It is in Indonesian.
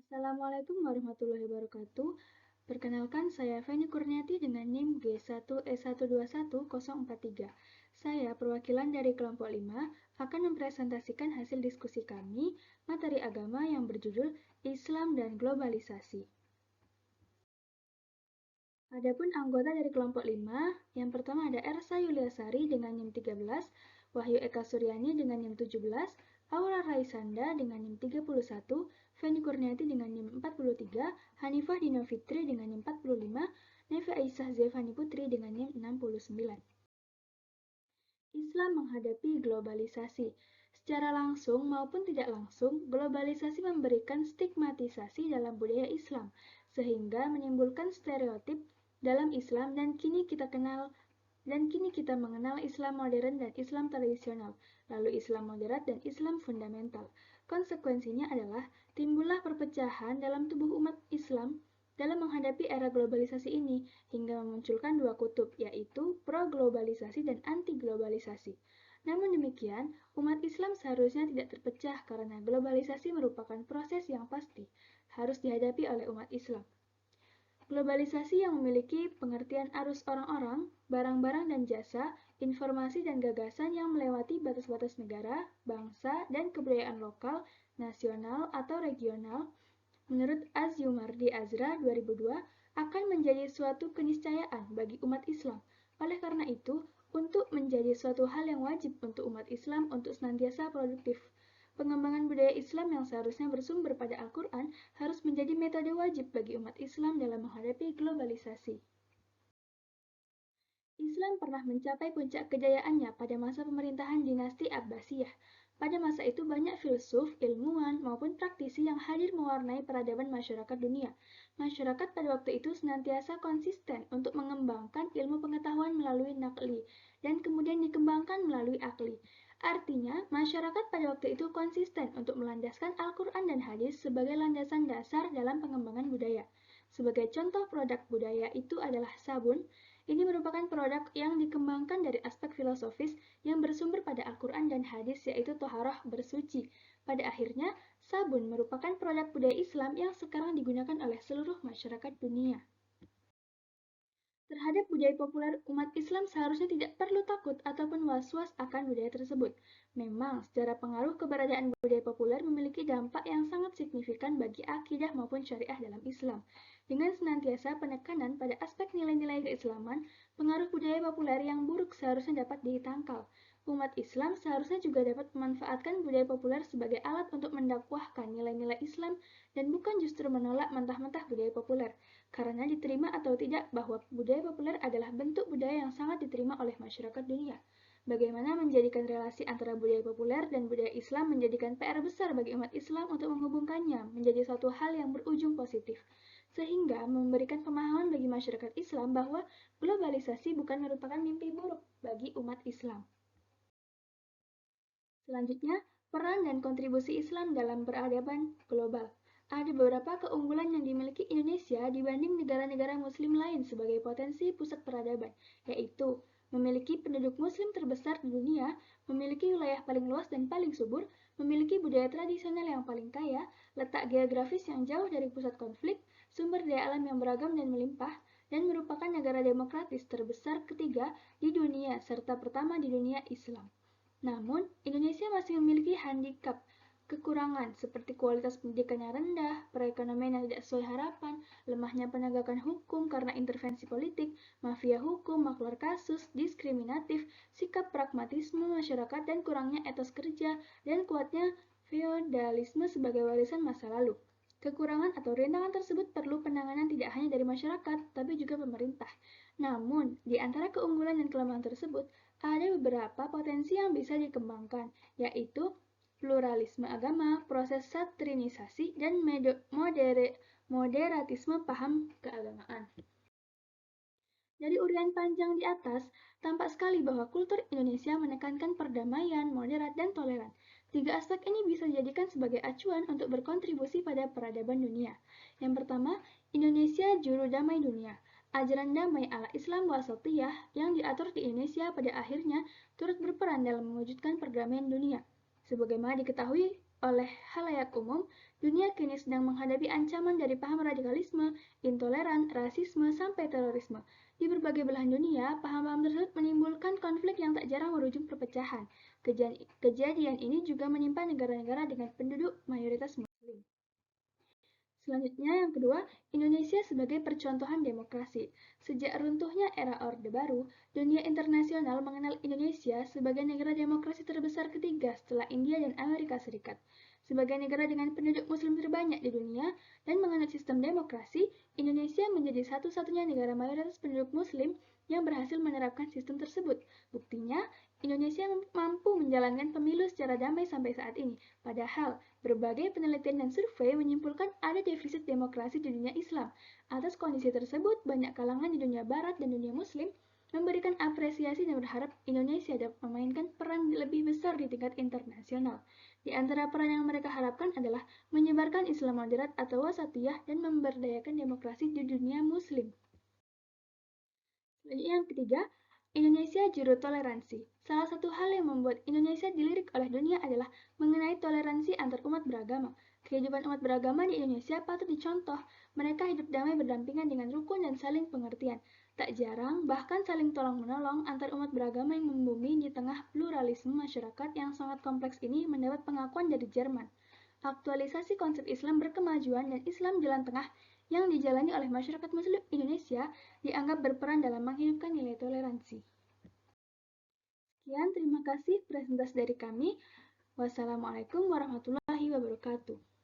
Assalamualaikum warahmatullahi wabarakatuh. Perkenalkan, saya Feni Kurniati dengan NIM G1E121043. Saya, perwakilan dari kelompok 5, akan mempresentasikan hasil diskusi kami, materi agama yang berjudul Islam dan Globalisasi. Adapun anggota dari kelompok 5, yang pertama ada Ersa Yuliasari dengan NIM 13, Wahyu Eka Suryani dengan NIM 17, Aura Raisanda dengan NIM 31, Feni Kurniati dengan NIM 43, Hanifah Dino Fitri dengan NIM 45, Nevi Aisyah Zevani Putri dengan NIM 69. Islam menghadapi globalisasi. Secara langsung maupun tidak langsung, globalisasi memberikan stigmatisasi dalam budaya Islam, sehingga menimbulkan stereotip dalam Islam dan kini kita mengenal Islam modern dan Islam tradisional, lalu Islam moderat dan Islam fundamental. Konsekuensinya adalah timbullah perpecahan dalam tubuh umat Islam dalam menghadapi era globalisasi ini hingga memunculkan dua kutub, yaitu pro-globalisasi dan anti-globalisasi. Namun demikian, umat Islam seharusnya tidak terpecah karena globalisasi merupakan proses yang pasti harus dihadapi oleh umat Islam. Globalisasi yang memiliki pengertian arus orang-orang, barang-barang dan jasa, informasi dan gagasan yang melewati batas-batas negara, bangsa, dan kebudayaan lokal, nasional, atau regional, menurut Az-Zumardi Azra 2002, akan menjadi suatu keniscayaan bagi umat Islam. Oleh karena itu, untuk menjadi suatu hal yang wajib untuk umat Islam untuk senantiasa produktif. Pengembangan budaya Islam yang seharusnya bersumber pada Al-Quran harus menjadi metode wajib bagi umat Islam dalam menghadapi globalisasi. Islam pernah mencapai puncak kejayaannya pada masa pemerintahan dinasti Abbasiyah. Pada masa itu banyak filsuf, ilmuwan, maupun praktisi yang hadir mewarnai peradaban masyarakat dunia. Masyarakat pada waktu itu senantiasa konsisten untuk mengembangkan ilmu pengetahuan melalui nakli, dan kemudian dikembangkan melalui akli. Artinya, masyarakat pada waktu itu konsisten untuk melandaskan Al-Quran dan Hadis sebagai landasan dasar dalam pengembangan budaya. Sebagai contoh produk budaya itu adalah sabun. Ini merupakan produk yang dikembangkan dari aspek filosofis yang bersumber pada Al-Quran dan Hadis, yaitu toharoh bersuci. Pada akhirnya, sabun merupakan produk budaya Islam yang sekarang digunakan oleh seluruh masyarakat dunia. Terhadap budaya populer, umat Islam seharusnya tidak perlu takut ataupun was-was akan budaya tersebut. Memang, secara pengaruh keberadaan budaya populer memiliki dampak yang sangat signifikan bagi akidah maupun syariah dalam Islam. Dengan senantiasa penekanan pada aspek nilai-nilai keislaman, pengaruh budaya populer yang buruk seharusnya dapat ditangkal. Umat Islam seharusnya juga dapat memanfaatkan budaya populer sebagai alat untuk mendakwahkan nilai-nilai Islam dan bukan justru menolak mentah-mentah budaya populer, karena diterima atau tidak bahwa budaya populer adalah bentuk budaya yang sangat diterima oleh masyarakat dunia. Bagaimana menjadikan relasi antara budaya populer dan budaya Islam menjadikan PR besar bagi umat Islam untuk menghubungkannya menjadi suatu hal yang berujung positif, sehingga memberikan pemahaman bagi masyarakat Islam bahwa globalisasi bukan merupakan mimpi buruk bagi umat Islam. Selanjutnya, peran dan kontribusi Islam dalam peradaban global. Ada beberapa keunggulan yang dimiliki Indonesia dibanding negara-negara Muslim lain sebagai potensi pusat peradaban, yaitu memiliki penduduk Muslim terbesar di dunia, memiliki wilayah paling luas dan paling subur, memiliki budaya tradisional yang paling kaya, letak geografis yang jauh dari pusat konflik, sumber daya alam yang beragam dan melimpah, dan merupakan negara demokratis terbesar ketiga di dunia serta pertama di dunia Islam. Namun, Indonesia masih memiliki handikap, kekurangan seperti kualitas pendidikan yang rendah, perekonomian yang tidak sesuai harapan, lemahnya penegakan hukum karena intervensi politik, mafia hukum, maklar kasus, diskriminatif, sikap pragmatisme masyarakat dan kurangnya etos kerja, dan kuatnya feodalisme sebagai warisan masa lalu. Kekurangan atau rintangan tersebut perlu penanganan tidak hanya dari masyarakat, tapi juga pemerintah. Namun, di antara keunggulan dan kelemahan tersebut, ada beberapa potensi yang bisa dikembangkan, yaitu pluralisme agama, proses satrinisasi, dan moderatisme paham keagamaan. Dari urian panjang di atas, tampak sekali bahwa kultur Indonesia menekankan perdamaian, moderat, dan toleran. Tiga aspek ini bisa dijadikan sebagai acuan untuk berkontribusi pada peradaban dunia. Yang pertama, Indonesia Juru Damai Dunia. Ajaran damai ala Islam wasatiyah yang diatur di Indonesia pada akhirnya turut berperan dalam mewujudkan perdamaian dunia. Sebagaimana diketahui oleh khalayak umum, Dunia kini sedang menghadapi ancaman dari paham radikalisme, intoleran, rasisme, sampai terorisme. Di berbagai belahan dunia, paham-paham tersebut menimbulkan konflik yang tak jarang berujung perpecahan. Kejadian ini juga menimpa negara-negara dengan penduduk mayoritas Muslim. Selanjutnya, yang kedua, Indonesia sebagai percontohan demokrasi. Sejak runtuhnya era Orde Baru, dunia internasional mengenal Indonesia sebagai negara demokrasi terbesar ketiga setelah India dan Amerika Serikat. Sebagai negara dengan penduduk Muslim terbanyak di dunia dan menganut sistem demokrasi, Indonesia menjadi satu-satunya negara mayoritas penduduk Muslim yang berhasil menerapkan sistem tersebut. Buktinya, Indonesia mampu menjalankan pemilu secara damai sampai saat ini. Padahal, berbagai penelitian dan survei menyimpulkan ada defisit demokrasi di dunia Islam. Atas kondisi tersebut, banyak kalangan di dunia Barat dan dunia Muslim memberikan apresiasi dan berharap Indonesia dapat memainkan peran lebih besar di tingkat internasional. Di antara peran yang mereka harapkan adalah menyebarkan Islam moderat atau wasatiyah dan memberdayakan demokrasi di dunia Muslim. Yang ketiga, Indonesia juru toleransi. Salah satu hal yang membuat Indonesia dilirik oleh dunia adalah mengenai toleransi antar umat beragama. Kehidupan umat beragama di Indonesia patut dicontoh. Mereka hidup damai berdampingan dengan rukun dan saling pengertian. Tak jarang, bahkan saling tolong-menolong antar umat beragama yang membumi di tengah pluralisme masyarakat yang sangat kompleks ini mendapat pengakuan dari Jerman. Aktualisasi konsep Islam berkemajuan dan Islam jalan tengah yang dijalani oleh masyarakat Muslim Indonesia dianggap berperan dalam menghidupkan nilai toleransi. Sekian, terima kasih presentasi dari kami. Wassalamualaikum warahmatullahi wabarakatuh.